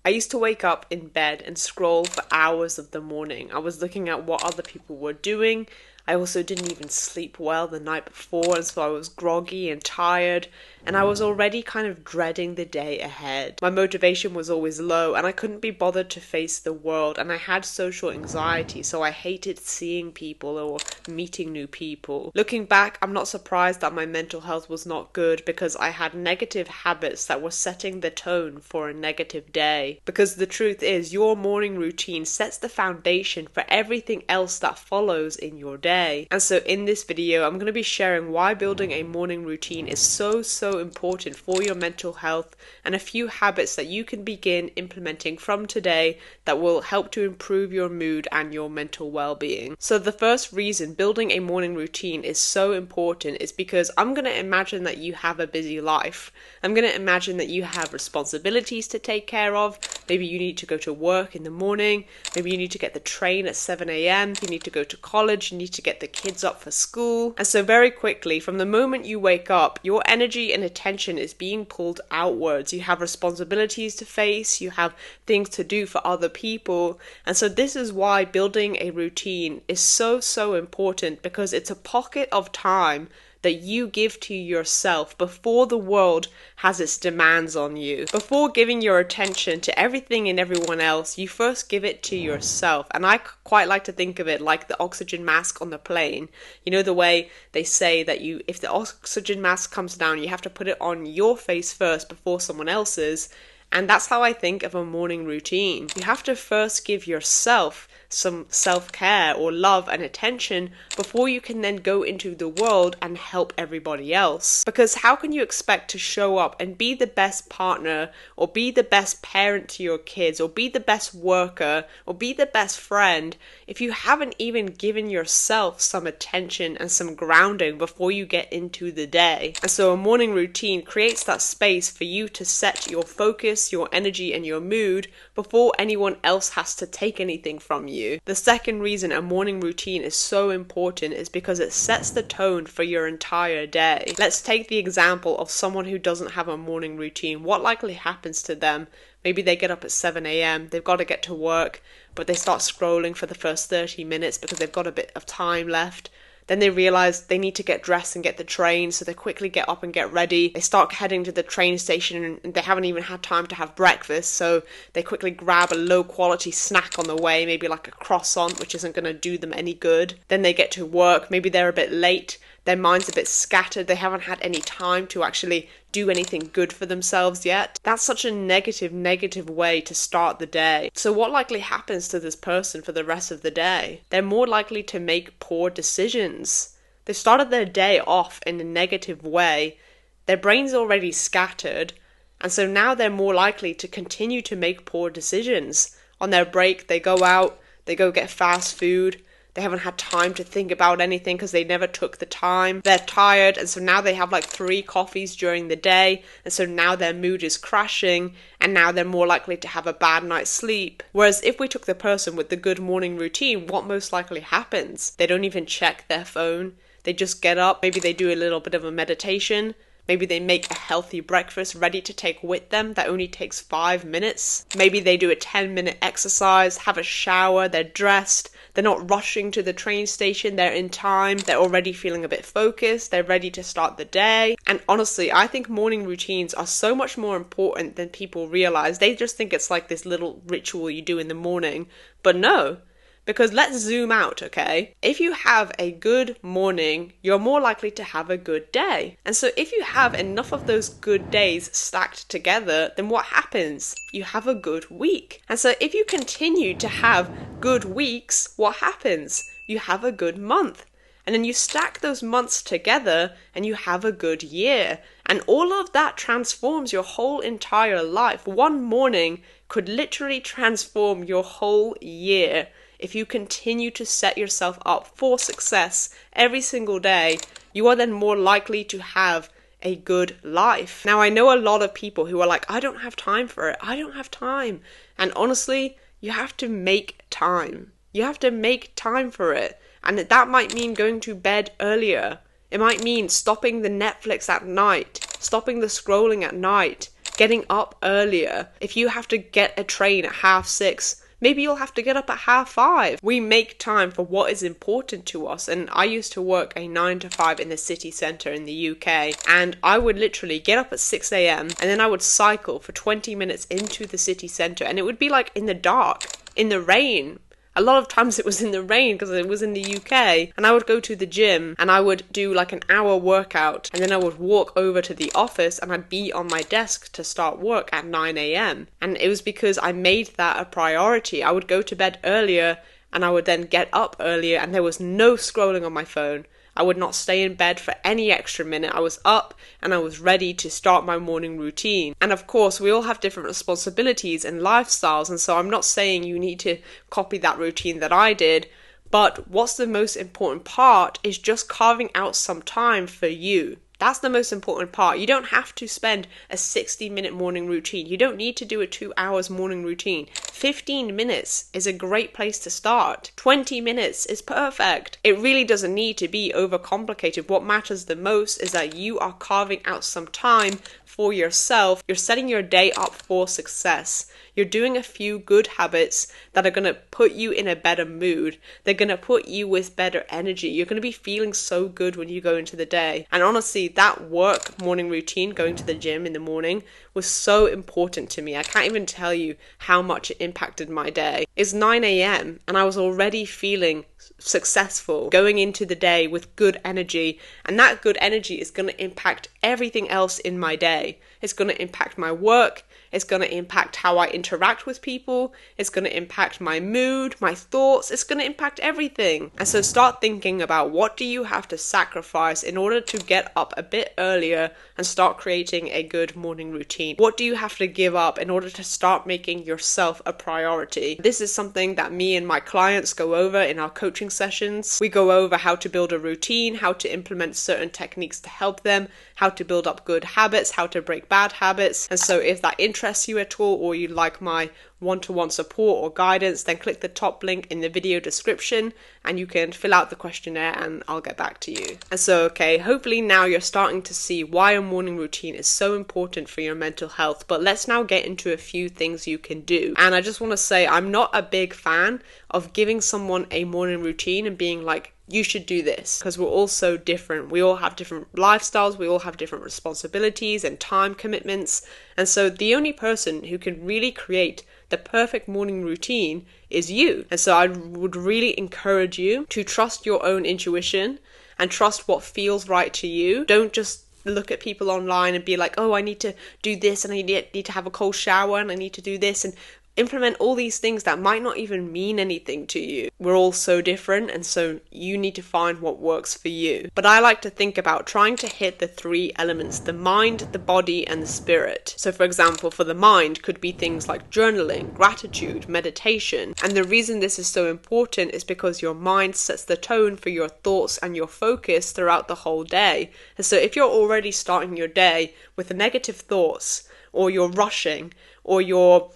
I used to wake up in bed and scroll for hours of the morning. I was looking at what other people were doing. I also didn't even sleep well the night before, and so I was groggy and tired, and I was already kind of dreading the day ahead. My motivation was always low, and I couldn't be bothered to face the world, and I had social anxiety, so I hated seeing people or meeting new people. Looking back, I'm not surprised that my mental health was not good because I had negative habits that were setting the tone for a negative day. Because the truth is, your morning routine sets the foundation for everything else that follows in your day. And so in this video, I'm going to be sharing why building a morning routine is so important for your mental health, and a few habits that you can begin implementing from today that will help to improve your mood and your mental well-being. So the first reason building a morning routine is so important is because I'm going to imagine that you have a busy life. I'm going to imagine that you have responsibilities to take care of. Maybe you need to go to work in the morning. Maybe you need to get the train at 7 a.m. You need to go to college. You need to get the kids up for school. And so very quickly, from the moment you wake up, your energy and attention is being pulled outwards. You have responsibilities to face. You have things to do for other people. And so this is why building a routine is so important, because it's a pocket of time that you give to yourself before the world has its demands on you. Before giving your attention to everything and everyone else, you first give it to yourself. And I quite like to think of it like the oxygen mask on the plane. You know the way they say that if the oxygen mask comes down, you have to put it on your face first before someone else's. And that's how I think of a morning routine. You have to first give yourself some self-care or love and attention before you can then go into the world and help everybody else. Because how can you expect to show up and be the best partner, or be the best parent to your kids, or be the best worker, or be the best friend if you haven't even given yourself some attention and some grounding before you get into the day? And so a morning routine creates that space for you to set your focus, your energy, and your mood before anyone else has to take anything from you. The second reason a morning routine is so important is because it sets the tone for your entire day. Let's take the example of someone who doesn't have a morning routine. What likely happens to them? Maybe they get up at 7 a.m, they've got to get to work, but they start scrolling for the first 30 minutes because they've got a bit of time left. Then they realize they need to get dressed and get the train, so they quickly get up and get ready. They start heading to the train station and they haven't even had time to have breakfast, so they quickly grab a low quality snack on the way, maybe like a croissant, which isn't going to do them any good. Then they get to work, maybe they're a bit late, their mind's a bit scattered, they haven't had any time to actually do anything good for themselves yet. That's such a negative way to start the day. So what likely happens to this person for the rest of the day? They're more likely to make poor decisions. They started their day off in a negative way. Their brain's already scattered, and so now they're more likely to continue to make poor decisions. On their break, they go out, they go get fast food. They haven't had time to think about anything because they never took the time. They're tired, and so now they have like 3 coffees during the day, and so now their mood is crashing, and now they're more likely to have a bad night's sleep. Whereas if we took the person with the good morning routine, what most likely happens? They don't even check their phone. They just get up, maybe they do a little bit of a meditation. Maybe they make a healthy breakfast ready to take with them that only takes 5 minutes. Maybe they do a 10-minute exercise, have a shower, they're dressed, they're not rushing to the train station, they're in time, they're already feeling a bit focused, they're ready to start the day. And honestly, I think morning routines are so much more important than people realize. They just think it's like this little ritual you do in the morning, but no. Because let's zoom out, okay? If you have a good morning, you're more likely to have a good day. And so if you have enough of those good days stacked together, then what happens? You have a good week. And so if you continue to have good weeks, what happens? You have a good month. And then you stack those months together and you have a good year. And all of that transforms your whole entire life. One morning could literally transform your whole year. If you continue to set yourself up for success every single day, you are then more likely to have a good life. Now, I know a lot of people who are like, I don't have time for it. I don't have time. And honestly, you have to make time. You have to make time for it. And that might mean going to bed earlier. It might mean stopping the Netflix at night, stopping the scrolling at night, getting up earlier. If you have to get a train at 6:30, maybe you'll have to get up at 5:30. We make time for what is important to us. And I used to work a 9 to 5 in the city centre in the UK. And I would literally get up at 6 a.m. and then I would cycle for 20 minutes into the city centre. And it would be like in the dark, in the rain. A lot of times it was in the rain because it was in the UK, and I would go to the gym and I would do like an hour workout, and then I would walk over to the office and I'd be on my desk to start work at 9 a.m. And it was because I made that a priority. I would go to bed earlier and I would then get up earlier, and there was no scrolling on my phone. I would not stay in bed for any extra minute. I was up and I was ready to start my morning routine. And of course, we all have different responsibilities and lifestyles, and so I'm not saying you need to copy that routine that I did, but what's the most important part is just carving out some time for you. That's the most important part. You don't have to spend a 60-minute morning routine. You don't need to do a 2 hours morning routine. 15 minutes is a great place to start. 20 minutes is perfect. It really doesn't need to be overcomplicated. What matters the most is that you are carving out some time for yourself. You're setting your day up for success. You're doing a few good habits that are going to put you in a better mood. They're going to put you with better energy. You're going to be feeling so good when you go into the day. And honestly, that work morning routine, going to the gym in the morning, was so important to me. I can't even tell you how much it impacted my day. It's 9 a.m. and I was already feeling successful, going into the day with good energy, and that good energy is going to impact everything else in my day. It's going to impact my work. It's going to impact how I interact with people. It's going to impact my mood, my thoughts. It's going to impact everything. And so start thinking about, what do you have to sacrifice in order to get up a bit earlier and start creating a good morning routine? What do you have to give up in order to start making yourself a priority? This is something that me and my clients go over in our coaching sessions. We go over how to build a routine, how to implement certain techniques to help them, how to build up good habits, how to break bad habits. And so if that interests you at all, or you like my one-to-one support or guidance, then click the top link in the video description and you can fill out the questionnaire and I'll get back to you. And so, okay, hopefully now you're starting to see why a morning routine is so important for your mental health. But let's now get into a few things you can do. And I just want to say, I'm not a big fan of giving someone a morning routine and being like, you should do this, because we're all so different. We all have different lifestyles, we all have different responsibilities and time commitments. And so the only person who can really create the perfect morning routine is you. And so I would really encourage you to trust your own intuition and trust what feels right to you. Don't just look at people online and be like, oh, I need to do this and I need to have a cold shower and I need to do this, and implement all these things that might not even mean anything to you. We're all so different, and so you need to find what works for you. But I like to think about trying to hit the 3 elements: the mind, the body, and the spirit. So for example, for the mind could be things like journaling, gratitude, meditation. And the reason this is so important is because your mind sets the tone for your thoughts and your focus throughout the whole day. And so if you're already starting your day with negative thoughts, or you're rushing, or your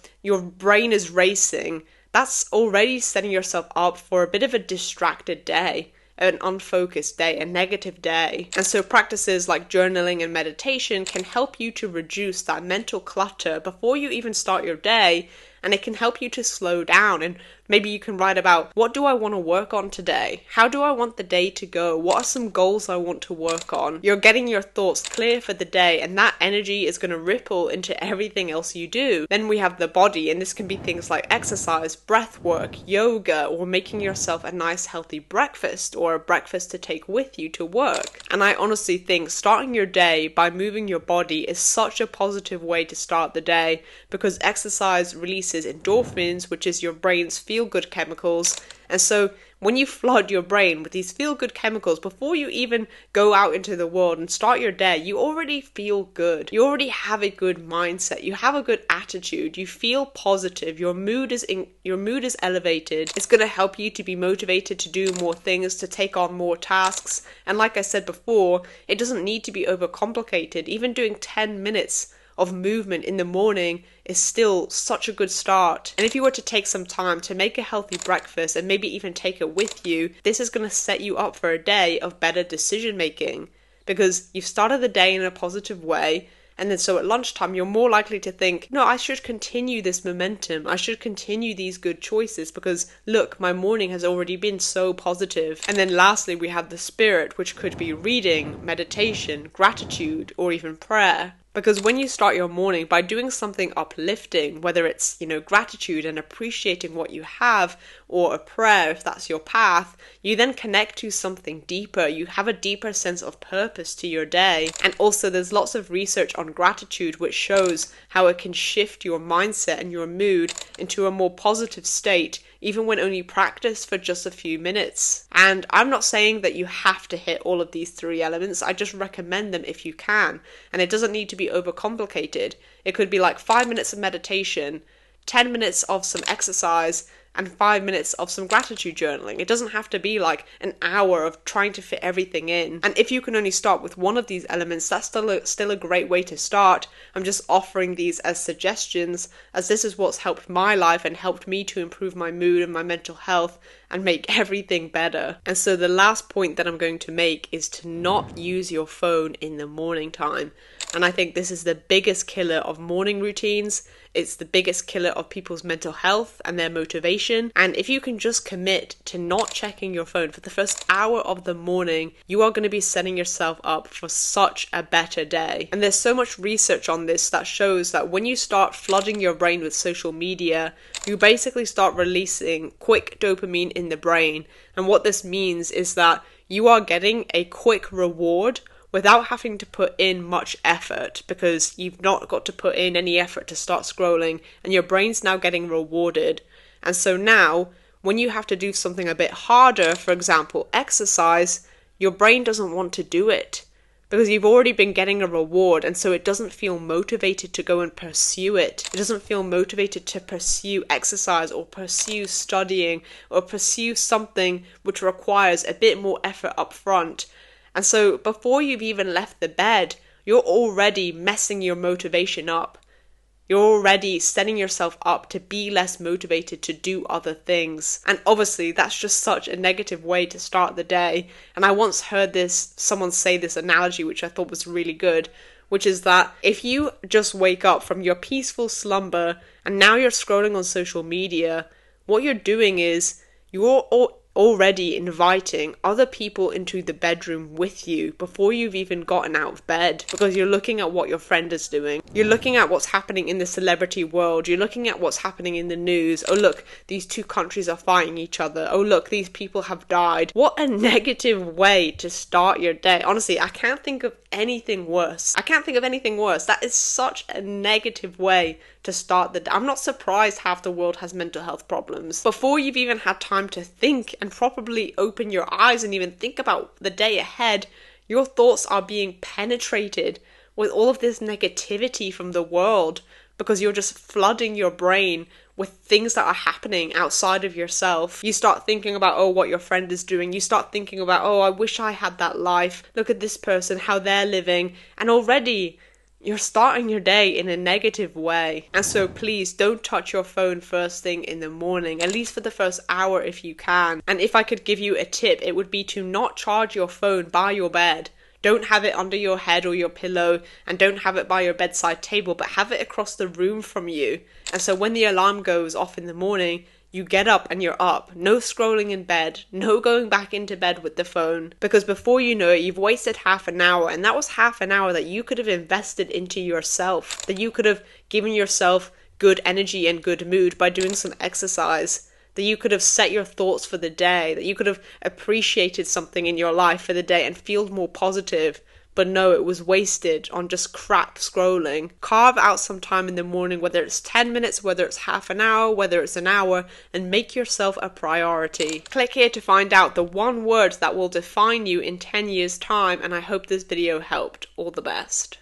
brain is racing, that's already setting yourself up for a bit of a distracted day, an unfocused day, a negative day. And so practices like journaling and meditation can help you to reduce that mental clutter before you even start your day, and it can help you to slow down. And maybe you can write about, what do I want to work on today? How do I want the day to go? What are some goals I want to work on? You're getting your thoughts clear for the day, and that energy is going to ripple into everything else you do. Then we have the body, and this can be things like exercise, breath work, yoga, or making yourself a nice healthy breakfast, or a breakfast to take with you to work. And I honestly think starting your day by moving your body is such a positive way to start the day, because exercise releases endorphins, which is your brain's feel-good chemicals. And so when you flood your brain with these feel-good chemicals before you even go out into the world and start your day, you already feel good. You already have a good mindset. You have a good attitude. You feel positive. Your mood is elevated. It's going to help you to be motivated to do more things, to take on more tasks. And like I said before, it doesn't need to be overcomplicated. Even doing 10 minutes of movement in the morning is still such a good start. And if you were to take some time to make a healthy breakfast and maybe even take it with you, this is going to set you up for a day of better decision making, because you've started the day in a positive way And then so at lunchtime, you're more likely to think, no, I should continue this momentum. I should continue these good choices because look, my morning has already been so positive. And then lastly, we have the spirit, which could be reading, meditation, gratitude, or even prayer. Because when you start your morning by doing something uplifting, whether it's, gratitude and appreciating what you have, or a prayer if that's your path, you then connect to something deeper. You have a deeper sense of purpose to your day. And also there's lots of research on gratitude which shows how it can shift your mindset and your mood into a more positive state, even when only practiced for just a few minutes. And I'm not saying that you have to hit all of these 3 elements, I just recommend them if you can. And it doesn't need to be overcomplicated. It could be like 5 minutes of meditation, 10 minutes of some exercise, and 5 minutes of some gratitude journaling. It doesn't have to be like an hour of trying to fit everything in. And if you can only start with one of these elements, that's still a great way to start. I'm just offering these as suggestions, as this is what's helped my life and helped me to improve my mood and my mental health and make everything better. And so the last point that I'm going to make is to not use your phone in the morning time. And I think this is the biggest killer of morning routines. It's the biggest killer of people's mental health and their motivation. And if you can just commit to not checking your phone for the first hour of the morning, you are going to be setting yourself up for such a better day. And there's so much research on this that shows that when you start flooding your brain with social media, you basically start releasing quick dopamine in the brain. And what this means is that you are getting a quick reward without having to put in much effort, because you've not got to put in any effort to start scrolling and your brain's now getting rewarded. And so now, when you have to do something a bit harder, for example, exercise, your brain doesn't want to do it because you've already been getting a reward, and so it doesn't feel motivated to go and pursue it. It doesn't feel motivated to pursue exercise or pursue studying or pursue something which requires a bit more effort up front. And so before you've even left the bed, you're already messing your motivation up. You're already setting yourself up to be less motivated to do other things. And obviously that's just such a negative way to start the day. And I once heard someone say this analogy, which I thought was really good, which is that if you just wake up from your peaceful slumber and now you're scrolling on social media, what you're doing is you're already inviting other people into the bedroom with you before you've even gotten out of bed, because you're looking at what your friend is doing. You're looking at what's happening in the celebrity world. You're looking at what's happening in the news. Oh, look, these 2 countries are fighting each other. Oh, look, these people have died. What a negative way to start your day. Honestly, I can't think of anything worse. That is such a negative way to start the day. I'm not surprised half the world has mental health problems. Before you've even had time to think and properly open your eyes and even think about the day ahead, your thoughts are being penetrated with all of this negativity from the world, because you're just flooding your brain with things that are happening outside of yourself. You start thinking about, what your friend is doing. You start thinking about, I wish I had that life. Look at this person, how they're living. And already you're starting your day in a negative way. And so please don't touch your phone first thing in the morning, at least for the first hour if you can. And if I could give you a tip, it would be to not charge your phone by your bed. Don't have it under your head or your pillow, and don't have it by your bedside table, but have it across the room from you. And so when the alarm goes off in the morning, you get up and you're up. No scrolling in bed, no going back into bed with the phone, because before you know it, you've wasted half an hour, and that was half an hour that you could have invested into yourself, that you could have given yourself good energy and good mood by doing some exercise, that you could have set your thoughts for the day, that you could have appreciated something in your life for the day and feel more positive. But no, it was wasted on just crap scrolling. Carve out some time in the morning, whether it's 10 minutes, whether it's half an hour, whether it's an hour, and make yourself a priority. Click here to find out the one word that will define you in 10 years' time, and I hope this video helped. All the best.